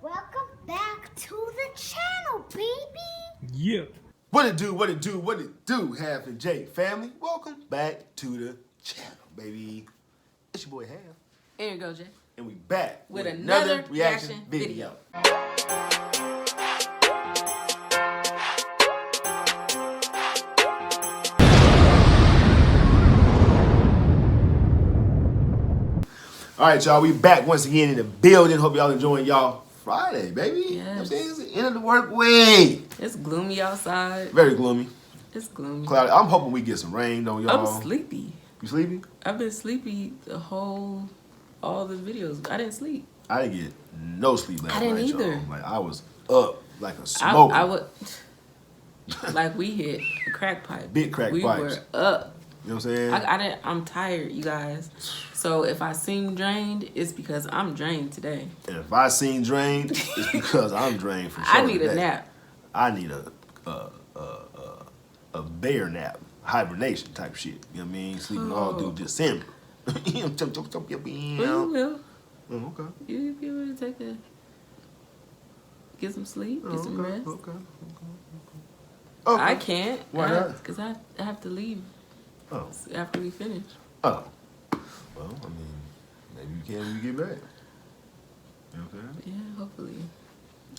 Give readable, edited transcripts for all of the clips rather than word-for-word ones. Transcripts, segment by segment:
Welcome back to the channel, baby. Yeah. What it do, Half and Jake family. Welcome back to the channel, baby. It's your boy Half. There you go, Jay. And we back with another reaction video. All right, y'all, we back once again in the building. Hope y'all enjoying y'all Friday, baby. Yes. You know what I'm saying? It's the end of the work week. It's gloomy outside. Very gloomy. It's gloomy. Cloudy. I'm hoping we get some rain, though, y'all. I'm sleepy. You sleepy? I've been sleepy all the videos. I didn't sleep. I didn't get no sleep last night, I didn't either. y'all. Like, I was up like a smoker. I would, like we hit a crack pipe. Big crack we pipes. We were up. You know what I'm saying? I'm tired, you guys. So if I seem drained, it's because I'm drained today. And if I seem drained, it's because I'm drained for sure. I need a nap. I need a bear nap, hibernation type shit. You know what I mean? Sleeping all through December. Well, you will. Oh, okay. You'll be able to get some sleep, get some rest. Okay. I can't. Why not? Because I have to leave after we finish. Oh. Well, I mean, maybe you can when you get back. You okay? Yeah, hopefully.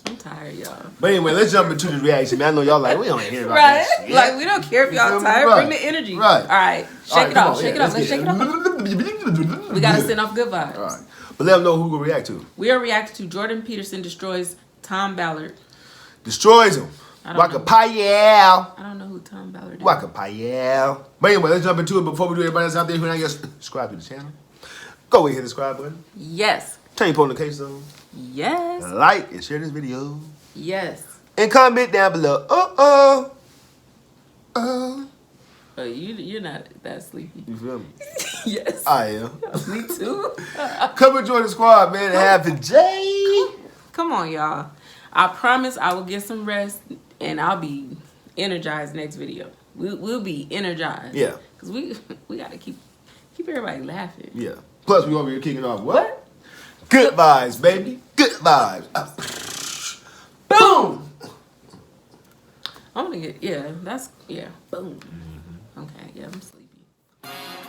I'm tired, y'all. But anyway, let's jump into the reaction, man. I know y'all like, we don't hear about Right? that shit. Like, we don't care if y'all tired. Right. Bring the energy. Right. All right. Shake it off. Shake it off. Let's shake it off. off. We got to send off good vibes. All right. But let them know who we're going to react to. We are reacting to Jordan Peterson destroys Tom Ballard. Destroys him. Waka Payal. I don't know who Tom Ballard is. Waka Payal. But anyway, let's jump into it. Before we do, everybody else out there who not yet subscribe to the channel, go ahead and hit the subscribe button. Yes. Turn your notifications Yes. on. Like and share this video. Yes. And comment down below. But you're not that sleepy. You feel me? Yes. I am. Me too. Come and join the squad, man. Half a J. Come on, y'all. I promise I will get some rest and I'll be energized next video. We'll be energized. Yeah. Because we got to keep everybody laughing. Yeah. Plus, we over here kicking off what? Good vibes, baby. Good vibes. Boom. I'm going to get, boom. Okay, yeah, I'm sleepy.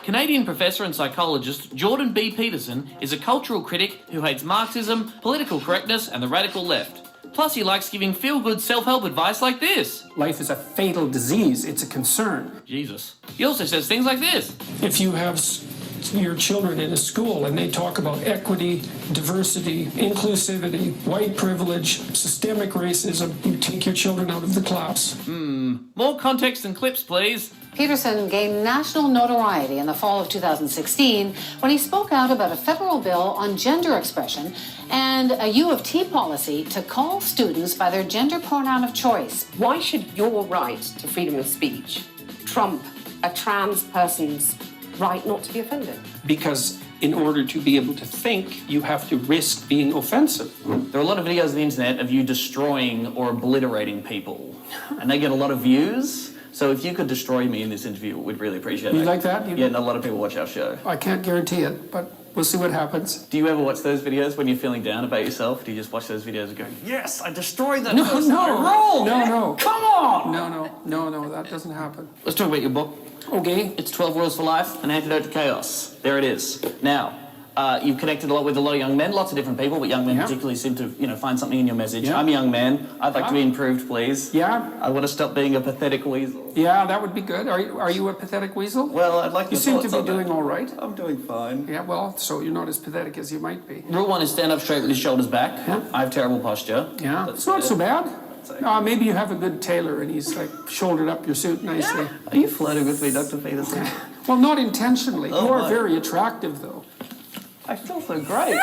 Canadian professor and psychologist Jordan B. Peterson is a cultural critic who hates Marxism, political correctness, and the radical left. Plus, he likes giving feel-good self-help advice like this. Life is a fatal disease. It's a concern. Jesus. He also says things like this. If you have your children in a school and they talk about equity, diversity, inclusivity, white privilege, systemic racism, you take your children out of the class. More context and clips, please. Peterson gained national notoriety in the fall of 2016 when he spoke out about a federal bill on gender expression and a U of T policy to call students by their gender pronoun of choice. Why should your right to freedom of speech trump a trans person's right not to be offended? Because in order to be able to think, you have to risk being offensive. There are a lot of videos on the internet of you destroying or obliterating people. And they get a lot of views. So if you could destroy me in this interview, we'd really appreciate it. You like that? Yeah, and a lot of people watch our show. I can't guarantee it, but we'll see what happens. Do you ever watch those videos when you're feeling down about yourself? Do you just watch those videos and go, yes, I destroyed that person. No. Come on! No, that doesn't happen. Let's talk about your book. Okay. It's 12 Rules for Life, An Antidote to Chaos. There it is. Now, you've connected a lot with a lot of young men, lots of different people, but young men particularly seem to, find something in your message. Yeah. I'm a young man. I'd like to be improved, please. Yeah. I want to stop being a pathetic weasel. Yeah, that would be good. Are you a pathetic weasel? Well, I'd like You seem to be doing all right. I'm doing fine. Yeah, well, so you're not as pathetic as you might be. Rule 1 is stand up straight with your shoulders back. Yeah. I have terrible posture. Yeah, it's not so bad. Maybe you have a good tailor and he's like shouldered up your suit nicely. Are you flirting with me, Dr. Peterson? Well, not intentionally. Oh, you are my. very attractive, though. I feel so great.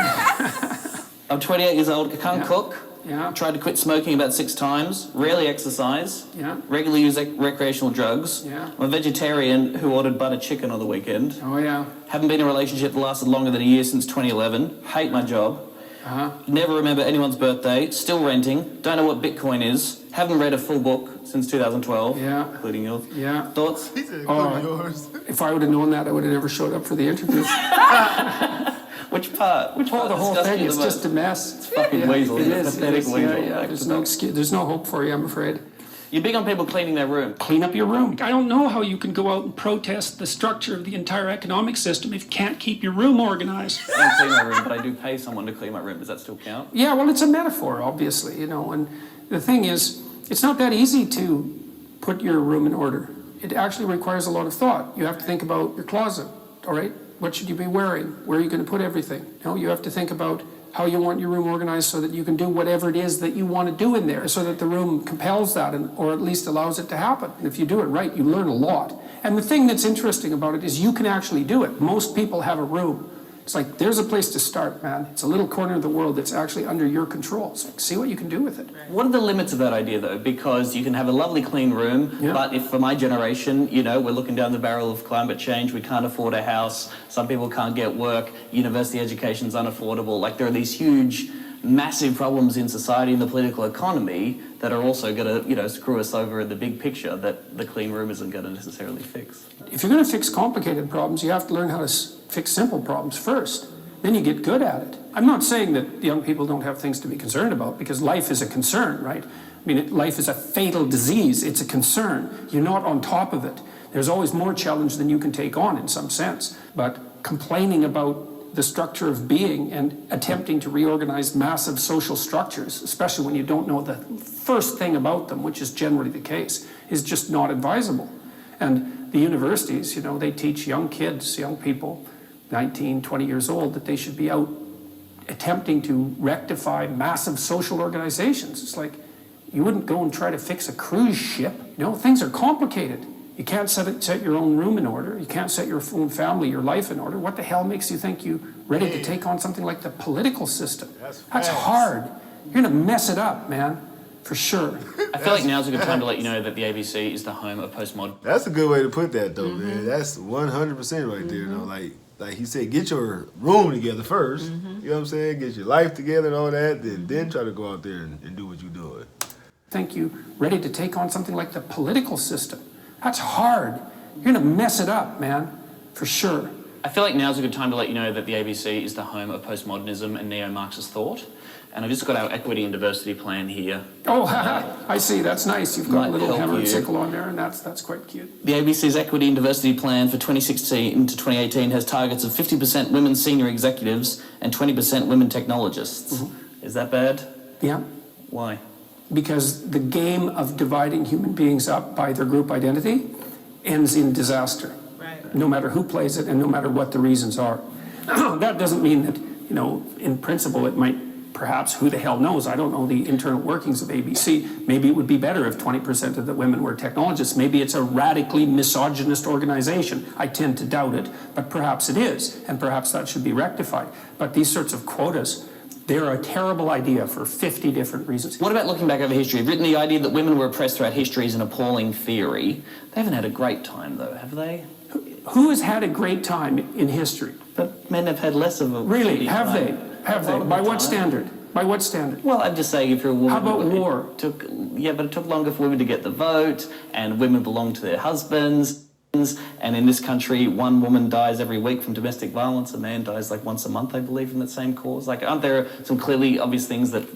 I'm 28 years old, I can't cook. Yeah. Tried to quit smoking about 6 times. Rarely exercise. Yeah. Regularly use recreational drugs. Yeah. I'm a vegetarian who ordered butter chicken on the weekend. Oh, yeah. Haven't been in a relationship that lasted longer than a year since 2011. Hate my job. Never remember anyone's birthday. Still renting. Don't know what Bitcoin is. Haven't read a full book since 2012. Yeah. Including yours. Yeah. Thoughts? He said, including yours. If I would have known that, I would have never showed up for the interview. Which part? Which part? The whole disgusts thing you is the just a most? mess. It's fucking weasel. It It's is. pathetic weasel. Yeah. There's no excuse. There's no hope for you, I'm afraid. You're big on people cleaning their room. Clean up your room. I don't know how you can go out and protest the structure of the entire economic system if you can't keep your room organized. I don't clean my room, but I do pay someone to clean my room. Does that still count? Yeah, well, it's a metaphor, obviously, you know, and the thing is, it's not that easy to put your room in order. It actually requires a lot of thought. You have to think about your closet, all right? What should you be wearing? Where are you going to put everything? You know, you have to think about how you want your room organized so that you can do whatever it is that you want to do in there, so that the room compels that, or at least allows it to happen. And if you do it right, you learn a lot. And the thing that's interesting about it is you can actually do it. Most people have a room. It's like, there's a place to start, man. It's a little corner of the world that's actually under your control. So see what you can do with it. What are the limits of that idea, though? Because you can have a lovely clean room, but if for my generation, you know, we're looking down the barrel of climate change, we can't afford a house, some people can't get work, university education's unaffordable. Like, there are these huge, massive problems in society and the political economy that are also going to, you know, screw us over in the big picture that the clean room isn't going to necessarily fix. If you're going to fix complicated problems, you have to learn how to fix simple problems first. Then you get good at it. I'm not saying that young people don't have things to be concerned about, because life is a concern, right? I mean, life is a fatal disease. It's a concern. You're not on top of it. There's always more challenge than you can take on in some sense. But complaining about the structure of being and attempting to reorganize massive social structures, especially when you don't know the first thing about them, which is generally the case, is just not advisable. And the universities, you know, they teach young kids, young people, 19, 20 years old, that they should be out attempting to rectify massive social organizations. It's like, you wouldn't go and try to fix a cruise ship. You know, things are complicated. You can't set your own room in order. You can't set your own family, your life in order. What the hell makes you think you're ready to take on something like the political system? That's hard. You're gonna mess it up, man. For sure. I feel like now's a good time to let you know that the ABC is the home of postmodern. That's a good way to put that, though, man. That's 100% right there, though. Like he said, get your room together first. You know what I'm saying? Get your life together and all that, then try to go out there and do what you're doing. Think you ready to take on something like the political system? That's hard. You're gonna mess it up, man. For sure. I feel like now's a good time to let you know that the ABC is the home of postmodernism and neo-Marxist thought. And I've just got our equity and diversity plan here. Oh, I see. That's nice. You've got Might a little help hammer and you. sickle on there, and that's quite cute. The ABC's equity and diversity plan for 2016 to 2018 has targets of 50% women senior executives and 20% women technologists. Is that bad? Yeah. Why? Because the game of dividing human beings up by their group identity ends in disaster. Right. No matter who plays it and no matter what the reasons are. That doesn't mean that, you know, in principle it might, perhaps, who the hell knows? I don't know the internal workings of ABC. Maybe it would be better if 20% of the women were technologists. Maybe it's a radically misogynist organization. I tend to doubt it, but perhaps it is, and perhaps that should be rectified. But these sorts of quotas, they're a terrible idea for 50 different reasons. What about looking back over history? You've written the idea that women were oppressed throughout history is an appalling theory. They haven't had a great time, though, have they? Who has had a great time in history? But men have had less of a Really, shitty have time. they? Have they? By what standard? By what standard? Well, I'm just saying, if you're a woman... How about it war? But it took longer for women to get the vote, and women belong to their husbands. And in this country, one woman dies every week from domestic violence. A man dies like once a month, I believe, from that same cause. Like, aren't there some clearly obvious things that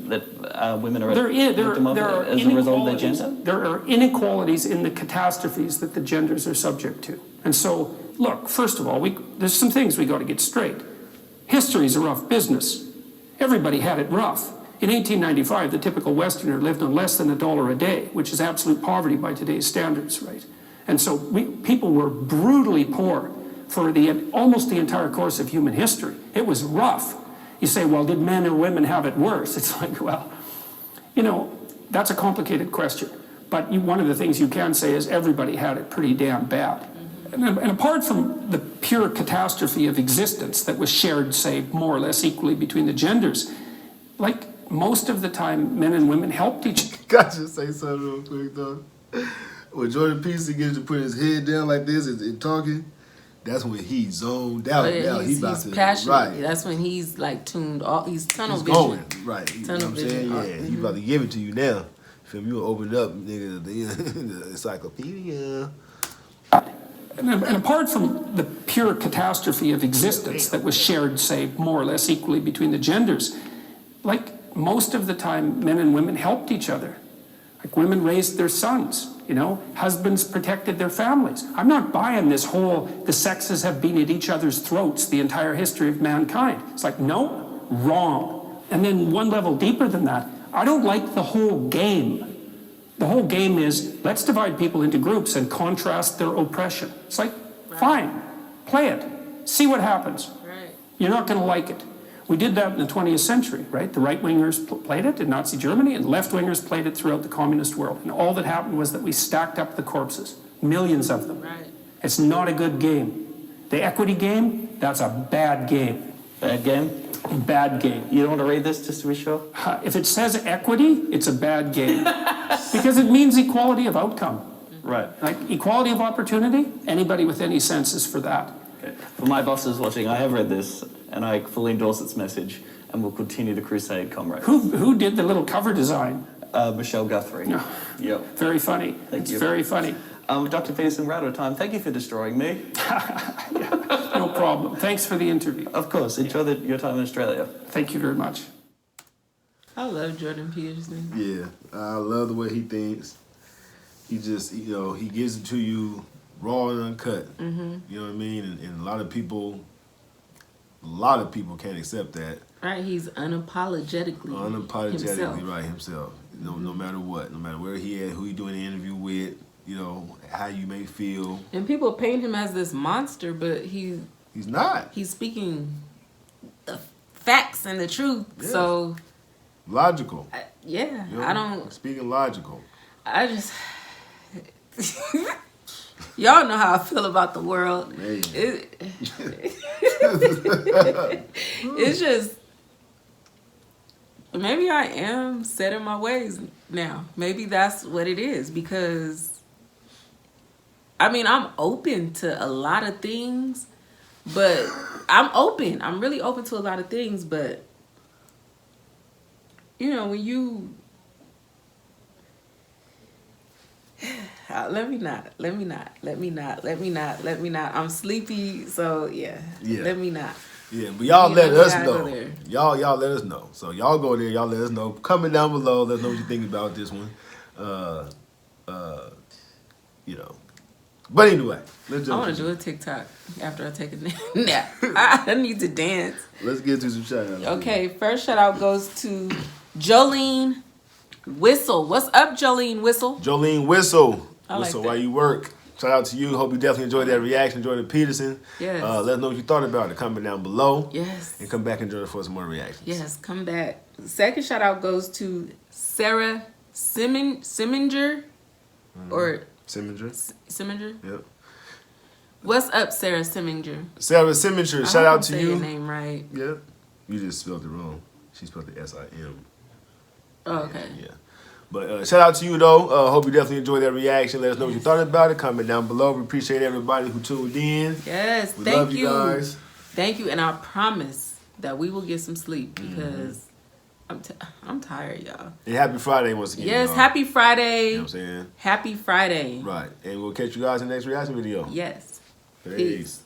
women are victim of as a result of their gender? There are inequalities in the catastrophes that the genders are subject to. And so, look, first of all, there's some things we got to get straight. History's a rough business. Everybody had it rough. In 1895, the typical Westerner lived on less than $1 a day, which is absolute poverty by today's standards, right? And so people were brutally poor for almost the entire course of human history. It was rough. You say, well, did men or women have it worse? It's like, well, you know, that's a complicated question. But one of the things you can say is everybody had it pretty damn bad. And apart from the pure catastrophe of existence that was shared, say, more or less equally between the genders, like most of the time, men and women helped each other. Got you say something real quick, though. When Jordan Peterson gets to put his head down like this and talking, that's when he's zoned out. Now he's passionate. Right. That's when he's like tuned off. He's tunnel vision. Going, right. You know what I'm vision. saying? Yeah, he's about to give it to you now. Feel me? You open up, nigga, the encyclopedia. And apart from the pure catastrophe of existence that was shared, say, more or less equally between the genders, like most of the time, men and women helped each other. Like women raised their sons, you know, husbands protected their families. I'm not buying this whole, the sexes have been at each other's throats the entire history of mankind. It's like, no, wrong. And then one level deeper than that, I don't like the whole game. The whole game is, let's divide people into groups and contrast their oppression. It's like, fine, play it, see what happens. Right. You're not going to like it. We did that in the 20th century, right? The right-wingers played it in Nazi Germany, and left-wingers played it throughout the communist world. And all that happened was that we stacked up the corpses, millions of them. Right. It's not a good game. The equity game, that's a bad game. Bad game? Bad game. You don't want to read this just to be sure? If it says equity, it's a bad game. Because it means equality of outcome. Right. Like equality of opportunity, anybody with any sense is for that. Okay. For my bosses watching, I have read this, and I fully endorse its message, and will continue the crusade, comrades. Who did the little cover design? Michelle Guthrie. No. Yep. Very funny. Thank It's you. very funny. Dr. Peterson, we're out of time. Thank you for destroying me. No problem. Thanks for the interview. Of course. Enjoy your time in Australia. Thank you very much. I love Jordan Peterson. Yeah, I love the way he thinks. He just, you know, he gives it to you raw and uncut. Mm-hmm. You know what I mean? And a lot of people can't accept that. Right, he's unapologetically himself. Right, himself. No matter what, no matter where he at, who he doing the interview with, you know, how you may feel. And people paint him as this monster, but He's not. he's speaking the facts and the truth. Yeah. So, Logical. yeah, You know? I don't. Speaking logical. I just. Y'all know how I feel about the world. Man. It's just. Maybe I am set in my ways now. Maybe that's what it is, because I mean, I'm open to a lot of things, but I'm really open to a lot of things, but you know, when you let me not. I'm sleepy, so yeah. Let me not. Yeah, but y'all You let know, us we gotta know. go there. Y'all let us know. So y'all go there, y'all let us know. Comment down below, let us know what you think about this one. You know. But anyway, let's I jump want to to do a TikTok after I take a nap. I need to dance. Let's get to some shout-outs. Okay, first shout out goes to Jolene Whistle. What's up, Jolene Whistle? Jolene Whistle. I like Whistle that. while you work. Shout out to you. Hope you definitely enjoyed that reaction, Jordan Peterson. Yes. Let us know what you thought about it. Comment down below. Yes. And come back and join us for some more reactions. Yes, come back. Second shout out goes to Sarah Siminger. Or Siminger. Siminger? Yep. What's up, Sarah Siminger? Sarah Siminger, I shout hope out I'm to saying you. your name right. Yep. You just spelled it wrong. She spelled the S-I-M. Oh, okay. Yeah. But shout out to you, though. Hope you definitely enjoyed that reaction. Let us know what you thought about it. Comment down below. We appreciate everybody who tuned in. Yes, We thank love you. guys. Thank you, and I promise that we will get some sleep, because I'm tired, y'all. And happy Friday once again. Yes, y'all. happy Friday. You know what I'm saying? Happy Friday. Right. And we'll catch you guys in the next reaction video. Yes. Peace. Peace.